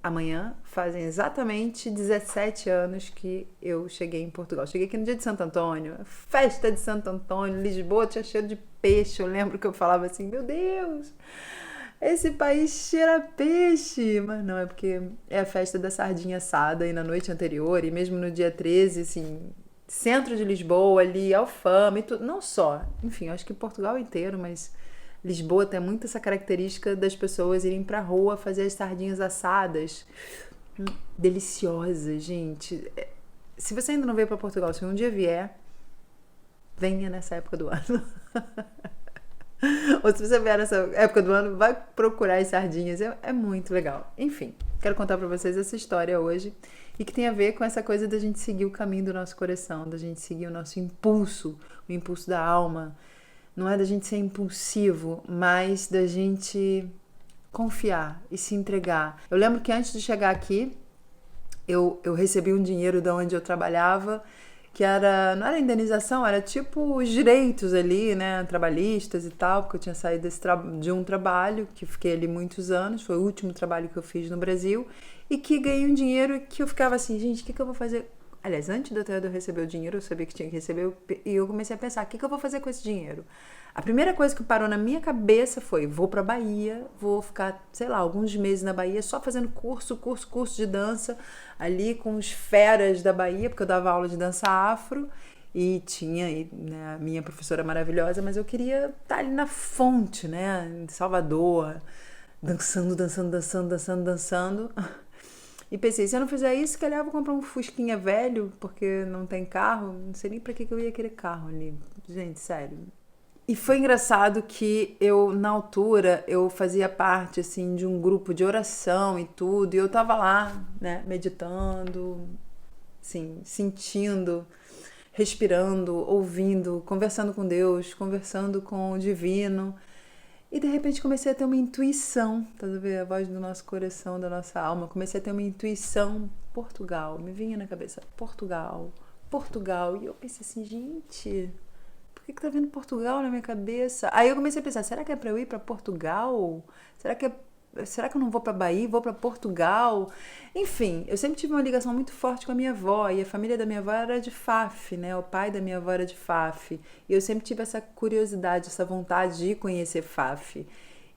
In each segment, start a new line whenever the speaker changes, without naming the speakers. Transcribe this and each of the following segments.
amanhã fazem exatamente 17 anos que eu cheguei em Portugal. Cheguei aqui no dia de Santo Antônio, festa de Santo Antônio, Lisboa tinha cheiro de peixe. Eu lembro que eu falava assim, meu Deus, esse país cheira a peixe. Mas não, é porque é a festa da sardinha assada e na noite anterior, e mesmo no dia 13, assim, centro de Lisboa ali, Alfama e tudo, não só, enfim, eu acho que Portugal inteiro, mas Lisboa tem muito essa característica das pessoas irem pra rua fazer as sardinhas assadas. Deliciosas, gente. Se você ainda não veio pra Portugal, se um dia vier, venha nessa época do ano. Ou se você vier nessa época do ano, vai procurar as sardinhas. É muito legal. Enfim, quero contar pra vocês essa história hoje e que tem a ver com essa coisa da gente seguir o caminho do nosso coração, da gente seguir o nosso impulso, o impulso da alma. Não é da gente ser impulsivo, mas da gente confiar e se entregar. Eu lembro que antes de chegar aqui, eu recebi um dinheiro de onde eu trabalhava, que não era indenização, era tipo os direitos ali, né, trabalhistas e tal, porque eu tinha saído de um trabalho, que fiquei ali muitos anos, foi o último trabalho que eu fiz no Brasil, e que ganhei um dinheiro que eu ficava assim, gente, o que eu vou fazer? Aliás, antes de eu receber o dinheiro, eu sabia que tinha que receber, e eu comecei a pensar, o que eu vou fazer com esse dinheiro? A primeira coisa que parou na minha cabeça foi, vou pra Bahia, vou ficar, sei lá, alguns meses na Bahia, só fazendo curso de dança, ali com os feras da Bahia, porque eu dava aula de dança afro, e tinha, né, a minha professora maravilhosa, mas eu queria estar ali na fonte, né, em Salvador, dançando. E pensei, se eu não fizer isso, se calhar eu vou comprar um fusquinha velho, porque não tem carro. Não sei nem pra que eu ia querer carro ali. Gente, sério. E foi engraçado que eu, na altura, eu fazia parte, assim, de um grupo de oração e tudo. E eu tava lá, né, meditando, assim, sentindo, respirando, ouvindo, conversando com Deus, conversando com o divino. E de repente comecei a ter uma intuição, tá vendo? A voz do nosso coração, da nossa alma. Comecei a ter uma intuição, Portugal. Me vinha na cabeça, Portugal, Portugal. E eu pensei assim, gente, por que tá vindo Portugal na minha cabeça? Aí eu comecei a pensar, será que é pra eu ir pra Portugal? Será que eu não vou pra Bahia, vou pra Portugal? Enfim, eu sempre tive uma ligação muito forte com a minha avó, e a família da minha avó era de Faf, né? O pai da minha avó era de Faf. E eu sempre tive essa curiosidade, essa vontade de conhecer Faf.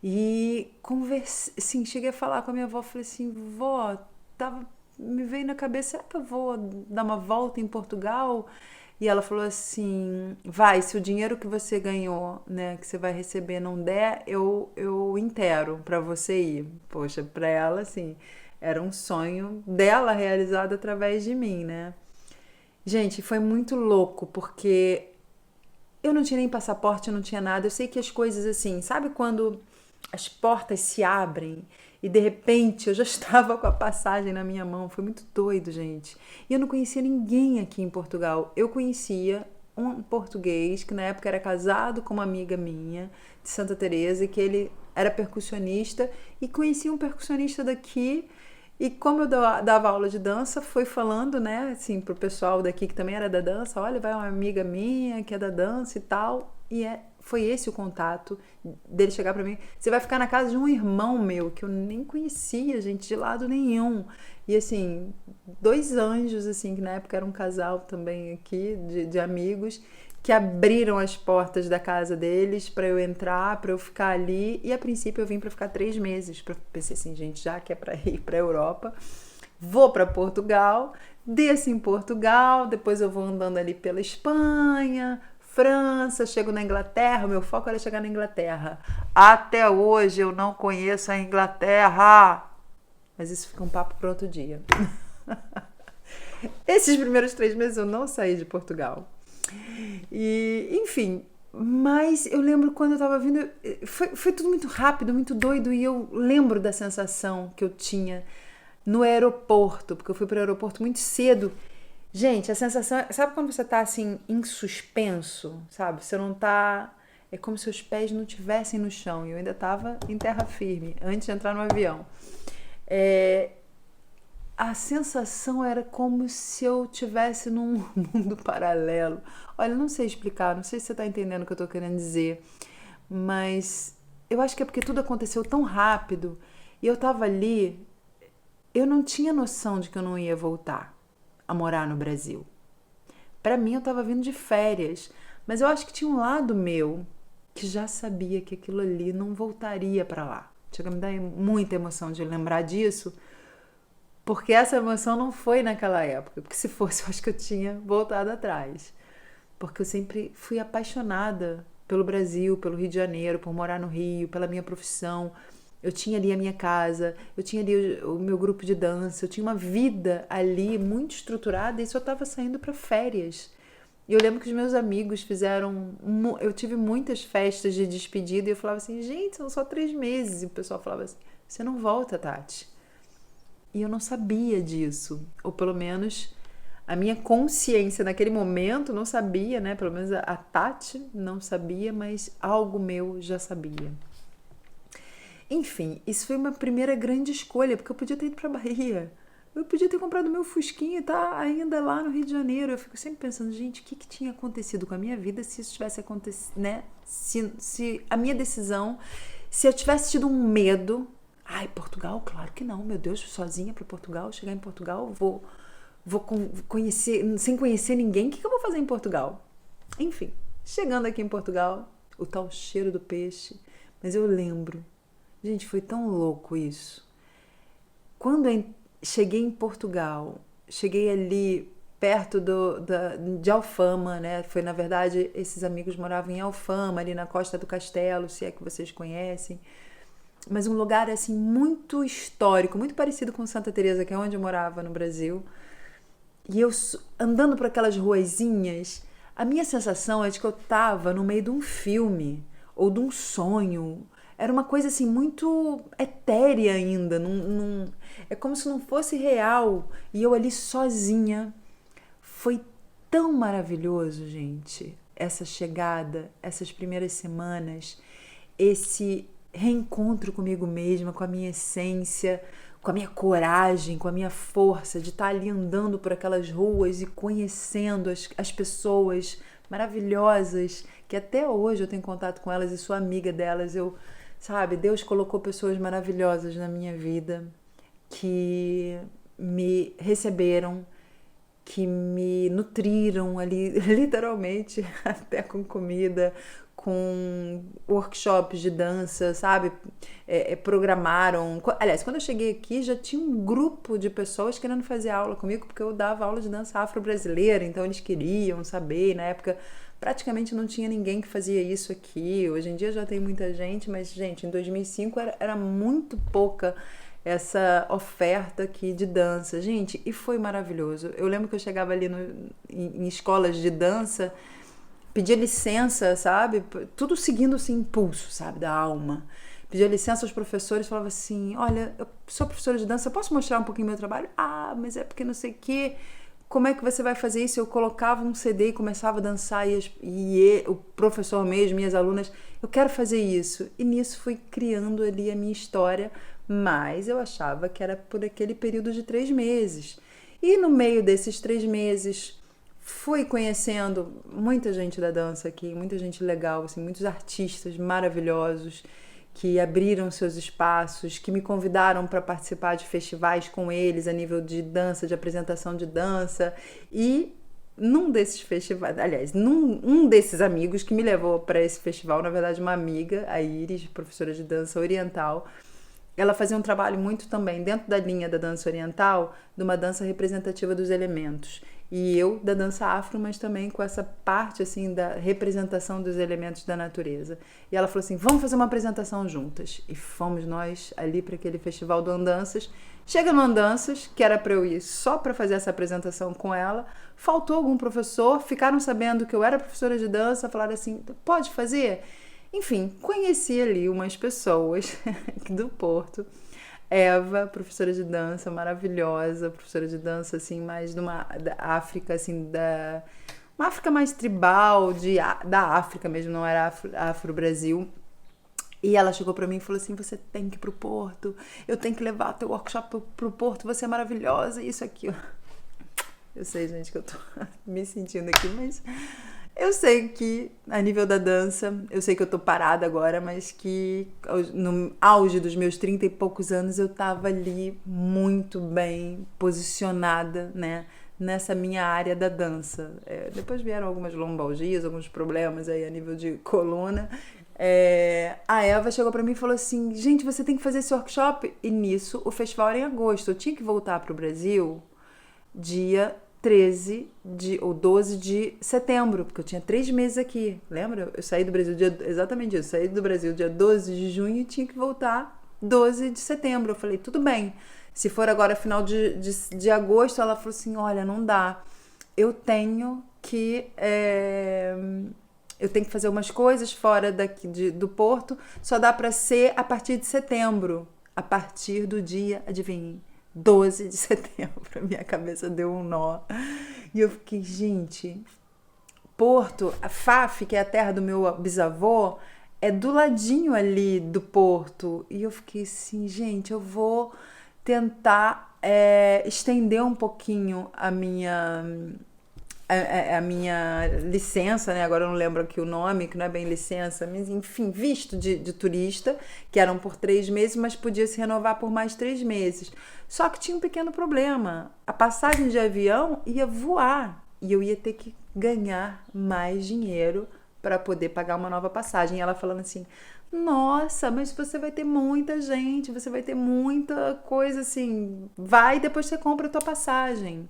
E conversei, assim, cheguei a falar com a minha avó, falei assim, vó, me veio na cabeça, será que eu vou dar uma volta em Portugal? E ela falou assim, vai, se o dinheiro que você ganhou, né, que você vai receber não der, eu inteiro pra você ir. Poxa, pra ela, assim, era um sonho dela realizado através de mim, né? Gente, foi muito louco, porque eu não tinha nem passaporte, eu não tinha nada. Eu sei que as coisas assim, sabe quando as portas se abrem e de repente eu já estava com a passagem na minha mão? Foi muito doido, gente. E eu não conhecia ninguém aqui em Portugal. Eu conhecia um português que na época era casado com uma amiga minha de Santa Teresa, que ele era percussionista, e conheci um percussionista daqui. E como eu dava aula de dança, foi falando, né, assim, pro pessoal daqui que também era da dança, olha, vai uma amiga minha que é da dança e tal. Foi esse o contato dele chegar pra mim. Você vai ficar na casa de um irmão meu, que eu nem conhecia, gente, de lado nenhum. E assim, dois anjos, assim, que na época era um casal também aqui, de amigos, que abriram as portas da casa deles para eu entrar, para eu ficar ali. E a princípio eu vim para ficar 3 meses. Pensei assim, gente, já que é para ir para Europa, vou para Portugal, desço em Portugal, depois eu vou andando ali pela Espanha, França, chego na Inglaterra. Meu foco era chegar na Inglaterra. Até hoje eu não conheço a Inglaterra, mas isso fica um papo para outro dia. Esses primeiros 3 meses eu não saí de Portugal. E, enfim, mas eu lembro quando eu tava vindo, foi tudo muito rápido, muito doido, e eu lembro da sensação que eu tinha no aeroporto, porque eu fui pro aeroporto muito cedo. Gente, a sensação, sabe quando você tá assim em suspenso, sabe? Você não tá, é como se os pés não tivessem no chão, e eu ainda tava em terra firme antes de entrar no avião. A sensação era como se eu tivesse num mundo paralelo. Olha, não sei explicar, não sei se você está entendendo o que eu estou querendo dizer, mas eu acho que é porque tudo aconteceu tão rápido e eu estava ali, eu não tinha noção de que eu não ia voltar a morar no Brasil. Para mim, eu estava vindo de férias, mas eu acho que tinha um lado meu que já sabia que aquilo ali não voltaria para lá. Chega a me dar muita emoção de lembrar disso, porque essa emoção não foi naquela época, porque se fosse, eu acho que eu tinha voltado atrás. Porque eu sempre fui apaixonada pelo Brasil, pelo Rio de Janeiro, por morar no Rio, pela minha profissão. Eu tinha ali a minha casa, eu tinha ali o meu grupo de dança, eu tinha uma vida ali muito estruturada e só estava saindo para férias. E eu lembro que os meus amigos fizeram... Eu tive muitas festas de despedida e eu falava assim, gente, são só 3 meses. E o pessoal falava assim, você não volta, Tati. E eu não sabia disso. Ou pelo menos a minha consciência naquele momento não sabia, né? Pelo menos a Tati não sabia, mas algo meu já sabia. Enfim, isso foi uma primeira grande escolha, porque eu podia ter ido para a Bahia. Eu podia ter comprado meu Fusquinha e tá ainda lá no Rio de Janeiro. Eu fico sempre pensando, gente, o que tinha acontecido com a minha vida se isso tivesse acontecido, né? Se a minha decisão, se eu tivesse tido um medo... Ai, Portugal? Claro que não, meu Deus, sozinha para Portugal, chegar em Portugal, vou conhecer, sem conhecer ninguém, o que eu vou fazer em Portugal? Enfim, chegando aqui em Portugal, o tal cheiro do peixe, mas eu lembro, gente, foi tão louco isso. Quando eu cheguei em Portugal, cheguei ali perto de Alfama, né? Foi, na verdade, esses amigos moravam em Alfama, ali na Costa do Castelo, se é que vocês conhecem. Mas um lugar assim muito histórico, muito parecido com Santa Teresa, que é onde eu morava no Brasil. E eu andando por aquelas ruazinhas, a minha sensação é de que eu estava no meio de um filme ou de um sonho. Era uma coisa assim muito etérea ainda, é como se não fosse real. E eu ali sozinha. Foi tão maravilhoso, gente, essa chegada, essas primeiras semanas, esse reencontro comigo mesma, com a minha essência, com a minha coragem, com a minha força de estar ali andando por aquelas ruas e conhecendo as pessoas maravilhosas, que até hoje eu tenho contato com elas e sou amiga delas. Sabe, Deus colocou pessoas maravilhosas na minha vida que me receberam, que me nutriram ali, literalmente, até com comida, com workshops de dança, sabe? Programaram. Aliás, quando eu cheguei aqui, já tinha um grupo de pessoas querendo fazer aula comigo, porque eu dava aula de dança afro-brasileira, então eles queriam saber. Na época, praticamente não tinha ninguém que fazia isso aqui. Hoje em dia já tem muita gente, mas, gente, em 2005 era muito pouca essa oferta aqui de dança. Gente, e foi maravilhoso. Eu lembro que eu chegava ali em escolas de dança, pedia licença, sabe? Tudo seguindo esse impulso, sabe? Da alma. Pedia licença aos professores, falava assim, olha, eu sou professora de dança, posso mostrar um pouquinho meu trabalho? Ah, mas é porque não sei o quê. Como é que você vai fazer isso? Eu colocava um CD e começava a dançar e o professor mesmo e as alunas, eu quero fazer isso. E nisso fui criando ali a minha história, mas eu achava que era por aquele período de 3 meses. E no meio desses 3 meses, fui conhecendo muita gente da dança aqui, muita gente legal, assim, muitos artistas maravilhosos que abriram seus espaços, que me convidaram para participar de festivais com eles a nível de dança, de apresentação de dança. E num desses festivais, aliás, um desses amigos que me levou para esse festival, na verdade uma amiga, a Iris, professora de dança oriental, ela fazia um trabalho muito também dentro da linha da dança oriental, de uma dança representativa dos elementos. E eu da dança afro, mas também com essa parte assim da representação dos elementos da natureza. E ela falou assim, vamos fazer uma apresentação juntas. E fomos nós ali para aquele festival do Andanças. Chega no Andanças, que era para eu ir só para fazer essa apresentação com ela. Faltou algum professor, ficaram sabendo que eu era professora de dança, falaram assim, pode fazer? Enfim, conheci ali umas pessoas do Porto. Eva, professora de dança maravilhosa, professora de dança assim, mais da África, assim, uma África mais tribal, da África mesmo, não era Afro-Brasil. E ela chegou pra mim e falou assim, você tem que ir pro Porto, eu tenho que levar teu workshop pro Porto, você é maravilhosa, isso aqui. Eu sei, gente, que eu tô me sentindo aqui, mas Eu sei que, a nível da dança, eu sei que eu tô parada agora, mas que no auge dos meus 30 e poucos anos eu tava ali muito bem posicionada, né? Nessa minha área da dança. Depois vieram algumas lombalgias, alguns problemas aí a nível de coluna. A Eva chegou pra mim e falou assim: gente, você tem que fazer esse workshop. E nisso, o festival era em agosto. Eu tinha que voltar pro Brasil dia 13 ou 12 de setembro, porque eu tinha 3 meses aqui. Lembra? Eu saí do Brasil exatamente isso. Saí do Brasil dia 12 de junho e tinha que voltar 12 de setembro. Eu falei, tudo bem. Se for agora final de agosto, ela falou assim, olha, não dá. Eu tenho que fazer umas coisas fora daqui do Porto. Só dá para ser a partir de setembro. A partir do dia, adivinhem, 12 de setembro. Minha cabeça deu um nó. E eu fiquei, gente, Porto, a Faf, que é a terra do meu bisavô, é do ladinho ali do Porto. E eu fiquei assim, gente, eu vou tentar estender um pouquinho a minha licença, né? Agora eu não lembro aqui o nome, que não é bem licença, mas enfim, visto de turista, que eram por 3 meses, mas podia se renovar por mais 3 meses. Só que tinha um pequeno problema. A passagem de avião ia voar e eu ia ter que ganhar mais dinheiro para poder pagar uma nova passagem. E ela falando assim, nossa, mas você vai ter muita gente, você vai ter muita coisa assim, vai e depois você compra a tua passagem.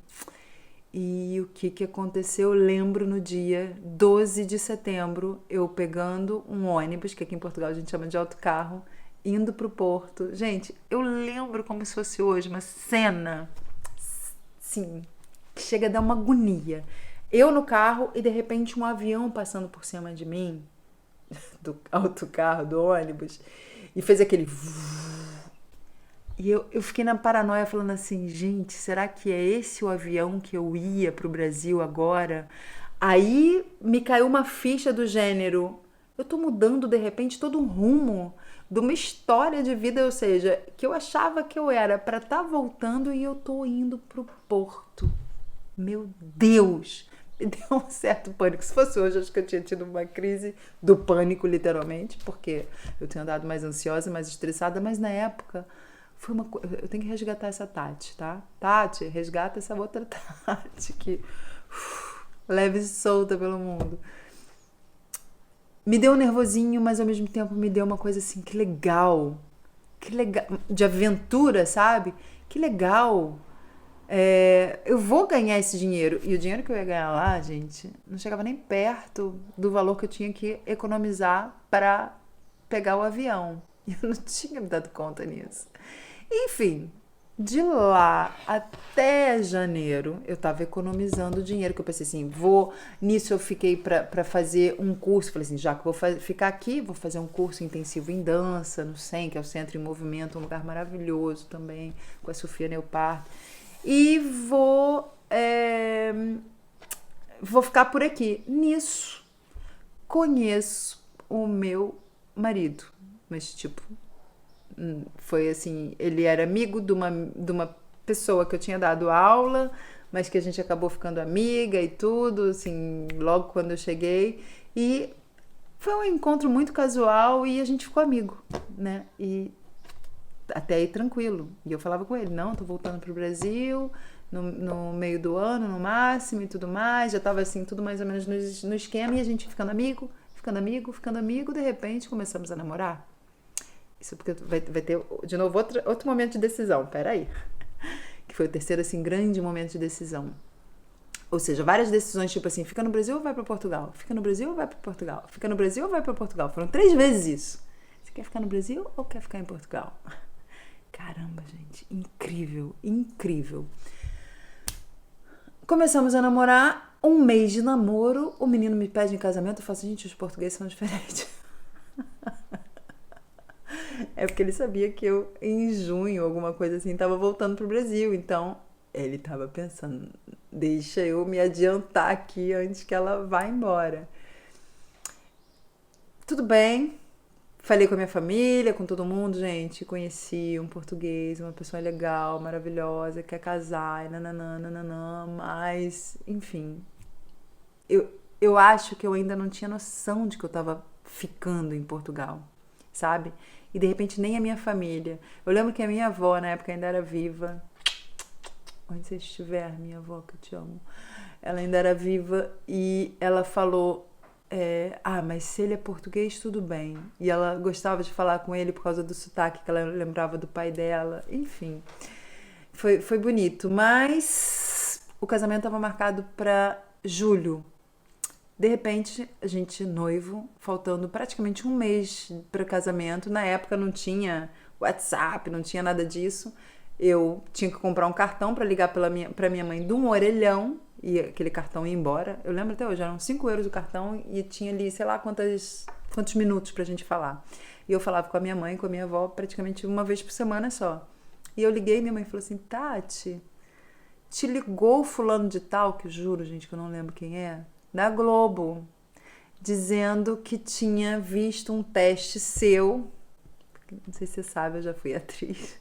E o que aconteceu? Eu lembro no dia 12 de setembro, eu pegando um ônibus, que aqui em Portugal a gente chama de autocarro, indo pro Porto. Gente, eu lembro como se fosse hoje, uma cena, sim, que chega a dar uma agonia. Eu no carro e de repente um avião passando por cima de mim, do autocarro, do ônibus, e fez aquele... E eu fiquei na paranoia falando assim, gente, será que é esse o avião que eu ia pro Brasil agora? Aí me caiu uma ficha do gênero, eu tô mudando de repente todo um rumo de uma história de vida, ou seja, que eu achava que eu era para estar voltando e eu tô indo pro Porto. Meu Deus! Me deu um certo pânico. Se fosse hoje, acho que eu tinha tido uma crise do pânico, literalmente, porque eu tinha andado mais ansiosa, mais estressada, mas na época foi uma coisa. Eu tenho que resgatar essa Tati, tá? Tati, resgata essa outra Tati que leve e solta pelo mundo. Me deu um nervosinho, mas ao mesmo tempo me deu uma coisa assim, que legal, de aventura, sabe? Que legal. Eu vou ganhar esse dinheiro. E o dinheiro que eu ia ganhar lá, gente, não chegava nem perto do valor que eu tinha que economizar para pegar o avião. E eu não tinha me dado conta nisso. Enfim, de lá até janeiro, eu tava economizando dinheiro, que eu pensei assim, nisso eu fiquei pra fazer um curso, falei assim, já que vou ficar aqui, vou fazer um curso intensivo em dança, no SEM, que é o Centro em Movimento, um lugar maravilhoso também, com a Sofia Neopart, e vou ficar por aqui. Nisso, conheço o meu marido, mas tipo... Foi assim, ele era amigo de uma pessoa que eu tinha dado aula, mas que a gente acabou ficando amiga e tudo, assim, logo quando eu cheguei. E foi um encontro muito casual e a gente ficou amigo, né? E até aí tranquilo. E eu falava com ele, não, tô voltando pro Brasil no meio do ano, no máximo e tudo mais. Já tava assim, tudo mais ou menos no esquema e a gente ficando amigo, de repente começamos a namorar. Isso porque vai ter, de novo, outro momento de decisão. Peraí. Que foi o terceiro, assim, grande momento de decisão. Ou seja, várias decisões, tipo assim, fica no Brasil ou vai para Portugal? Fica no Brasil ou vai para Portugal? Fica no Brasil ou vai para Portugal? Foram 3 vezes isso. Você quer ficar no Brasil ou quer ficar em Portugal? Caramba, gente. Incrível, incrível. Começamos a namorar. 1 mês de namoro. O menino me pede em casamento. Eu falo assim, gente, os portugueses são diferentes. É porque ele sabia que eu, em junho, alguma coisa assim, tava voltando pro Brasil. Então, ele tava pensando, deixa eu me adiantar aqui antes que ela vá embora. Tudo bem. Falei com a minha família, com todo mundo, gente. Conheci um português, uma pessoa legal, maravilhosa, quer casar, nananã, nananã. Mas, enfim, eu acho que eu ainda não tinha noção de que eu tava ficando em Portugal, sabe? E de repente nem a minha família. Eu lembro que a minha avó, na época, ainda era viva. Onde você estiver, minha avó, que eu te amo. Ela ainda era viva e ela falou: mas se ele é português, tudo bem. E ela gostava de falar com ele por causa do sotaque que ela lembrava do pai dela. Enfim, foi bonito. Mas o casamento estava marcado para julho. De repente, a gente noivo, faltando praticamente um mês para o casamento. Na época não tinha WhatsApp, não tinha nada disso. Eu tinha que comprar um cartão para ligar para minha mãe de um orelhão e aquele cartão ia embora. Eu lembro até hoje, eram 5 euros o cartão e tinha ali, sei lá quantos minutos pra gente falar. E eu falava com a minha mãe, com a minha avó, praticamente uma vez por semana só. E eu liguei e minha mãe falou assim: Tati, te ligou o fulano de tal, que eu juro, gente, que eu não lembro quem é, da Globo, dizendo que tinha visto um teste seu. Não sei se você sabe, eu já fui atriz.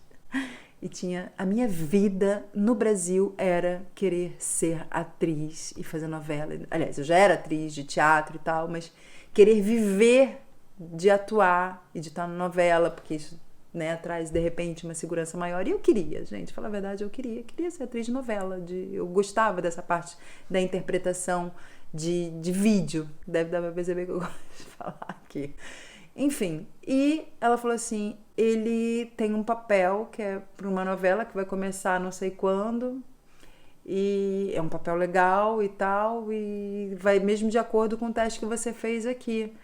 E tinha... A minha vida no Brasil era querer ser atriz e fazer novela. Aliás, eu já era atriz de teatro e tal, mas querer viver de atuar e de estar na novela, porque isso, né, traz, de repente, uma segurança maior. E eu queria, gente, falar a verdade, eu queria ser atriz de novela. Eu gostava dessa parte da interpretação de vídeo. Deve dar pra perceber que eu gosto de falar aqui. Enfim, e ela falou assim: ele tem um papel que é para uma novela que vai começar não sei quando, e é um papel legal e tal, e vai mesmo de acordo com o teste que você fez aqui.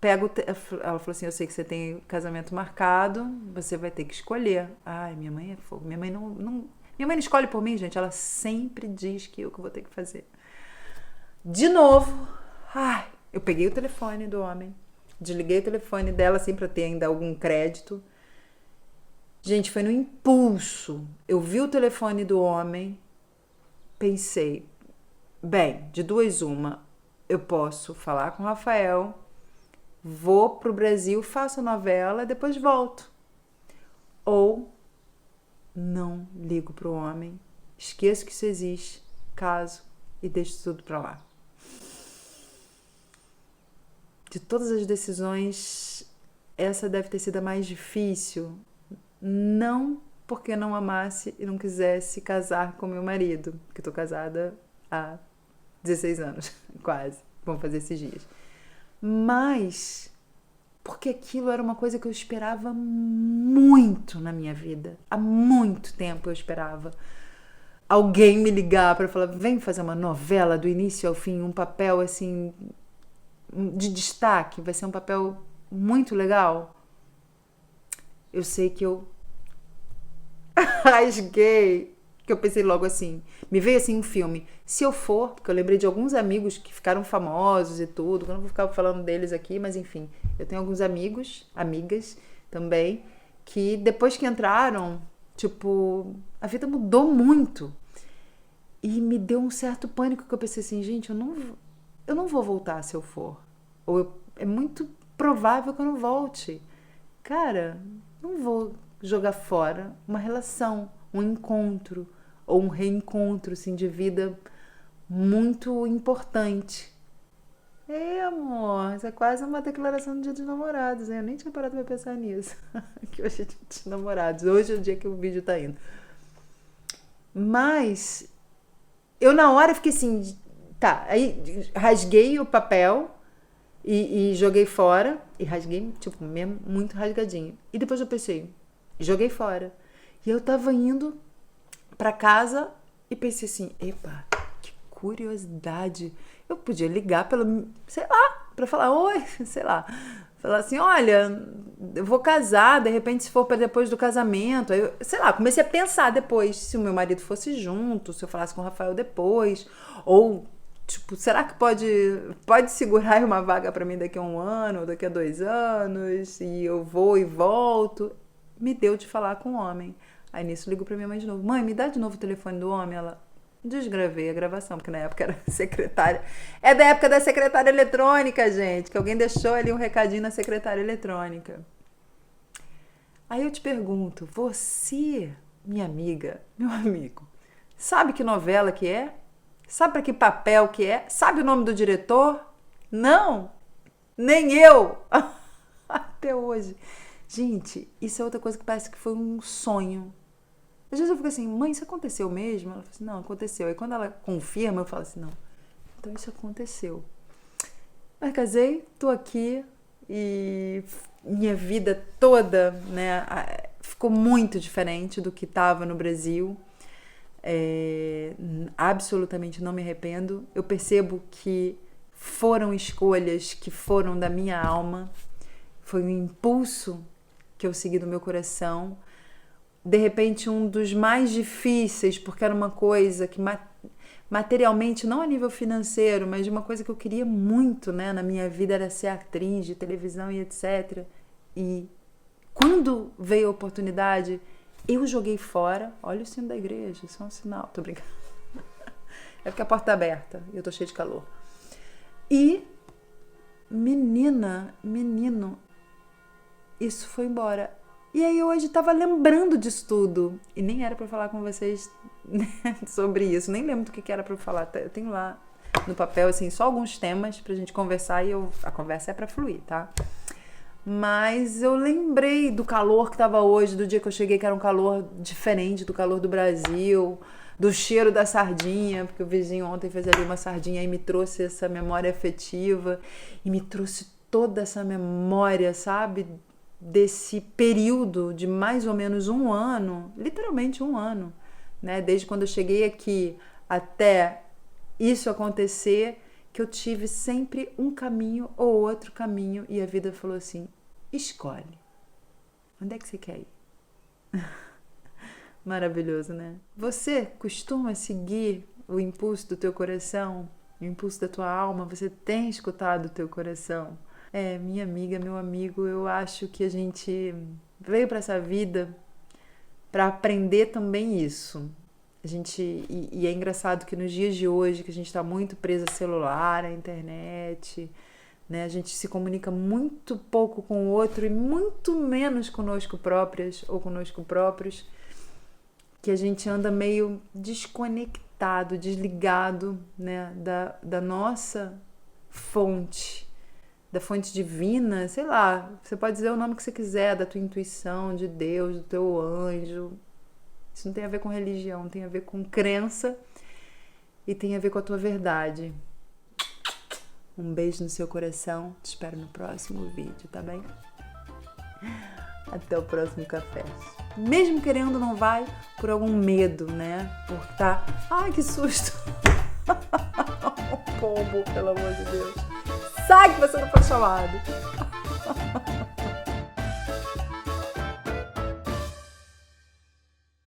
Ela falou assim: eu sei que você tem casamento marcado, você vai ter que escolher. Ai, minha mãe é fogo. Minha mãe não escolhe por mim, gente. Ela sempre diz que eu vou ter que fazer. De novo, eu peguei o telefone do homem, desliguei o telefone dela, assim, pra ter ainda algum crédito. Gente, foi no impulso. Eu vi o telefone do homem, pensei, bem, de duas uma, eu posso falar com o Rafael, vou pro Brasil, faço a novela, depois volto. Ou não ligo pro homem, esqueço que isso existe, caso e deixo tudo pra lá. De todas as decisões, essa deve ter sido a mais difícil. Não porque não amasse e não quisesse casar com meu marido, porque eu tô casada há 16 anos, quase, vamos fazer esses dias. Mas porque aquilo era uma coisa que eu esperava muito na minha vida. Há muito tempo eu esperava alguém me ligar para falar: vem fazer uma novela do início ao fim, um papel assim de destaque, vai ser um papel muito legal. Eu sei que eu rasguei, que eu pensei logo assim, me veio assim um filme, se eu for, porque eu lembrei de alguns amigos que ficaram famosos e tudo, eu não vou ficar falando deles aqui, mas enfim, eu tenho alguns amigos, amigas também, que depois que entraram, tipo, a vida mudou muito. E me deu um certo pânico, que eu pensei assim: gente, eu não vou voltar se eu for. É muito provável que eu não volte. Cara, não vou jogar fora uma relação, um encontro ou um reencontro assim, de vida muito importante. Amor, isso é quase uma declaração do Dia dos Namorados, hein? Eu nem tinha parado pra pensar nisso. Que hoje é Dia dos Namorados. Hoje é o dia que o vídeo tá indo. Mas eu na hora fiquei assim, tá, aí rasguei o papel e joguei fora, e rasguei, tipo, mesmo muito rasgadinho. E depois eu pensei, joguei fora. E eu tava indo pra casa e pensei assim: epa, que curiosidade. Eu podia ligar sei lá, pra falar: oi, sei lá. Falar assim: olha, eu vou casar, de repente, se for para depois do casamento. Aí eu, sei lá, comecei a pensar depois se o meu marido fosse junto, se eu falasse com o Rafael depois. Ou, tipo, será que pode segurar uma vaga para mim daqui a 1 ano, ou daqui a 2 anos, e eu vou e volto? Me deu de falar com o homem. Aí nisso ligo pra minha mãe de novo: mãe, me dá de novo o telefone do homem. Ela: desgravei a gravação, porque na época era secretária. É da época da secretária eletrônica, gente, que alguém deixou ali um recadinho na secretária eletrônica. Aí eu te pergunto: você, minha amiga, meu amigo, sabe que novela que é? Sabe para que papel que é? Sabe o nome do diretor? Não, nem eu. Até hoje. Gente, isso é outra coisa que parece que foi um sonho. Às vezes eu fico assim, mãe, isso aconteceu mesmo? Ela fala assim, não, aconteceu. Aí quando ela confirma, eu falo assim, não, então isso aconteceu. Mas casei, tô aqui e minha vida toda, né, ficou muito diferente do que estava no Brasil. Absolutamente não me arrependo. Eu percebo que foram escolhas que foram da minha alma. Foi um impulso que eu segui do meu coração. De repente, um dos mais difíceis, porque era uma coisa que materialmente, não a nível financeiro, mas de uma coisa que eu queria muito, né, na minha vida, era ser atriz de televisão e etc. E quando veio a oportunidade, eu joguei fora. Olha o sino da igreja, isso é um sinal. Tô brincando. É porque a porta tá aberta e eu tô cheia de calor. E, menino, isso foi embora. E aí hoje tava lembrando disso tudo. E nem era pra falar com vocês, né, sobre isso. Nem lembro do que era pra eu falar. Eu tenho lá no papel, assim, só alguns temas pra gente conversar e a conversa é pra fluir, tá? Mas eu lembrei do calor que tava hoje, do dia que eu cheguei, que era um calor diferente do calor do Brasil, do cheiro da sardinha, porque o vizinho ontem fez ali uma sardinha e me trouxe essa memória afetiva e me trouxe toda essa memória, sabe? Desse período de mais ou menos um ano, literalmente um ano, né? Desde quando eu cheguei aqui até isso acontecer, que eu tive sempre um caminho ou outro caminho e a vida falou assim, escolhe. Onde é que você quer ir? Maravilhoso, né? Você costuma seguir o impulso do teu coração, o impulso da tua alma? Você tem escutado o teu coração? Minha amiga, meu amigo, eu acho que a gente veio para essa vida para aprender também isso. E é engraçado que nos dias de hoje, que a gente está muito preso a celular, a internet, né? A gente se comunica muito pouco com o outro e muito menos conosco próprias ou conosco próprios, que a gente anda meio desconectado, desligado, né? da nossa fonte, da fonte divina, sei lá, você pode dizer o nome que você quiser, da tua intuição, de Deus, do teu anjo. Isso não tem a ver com religião, tem a ver com crença e tem a ver com a tua verdade. Um beijo no seu coração, te espero no próximo vídeo, tá bem? Até o próximo café. Mesmo querendo, não vai por algum medo, né? Por tá... Ai, que susto! Um pombo, pelo amor de Deus. Sai que você não foi chamado.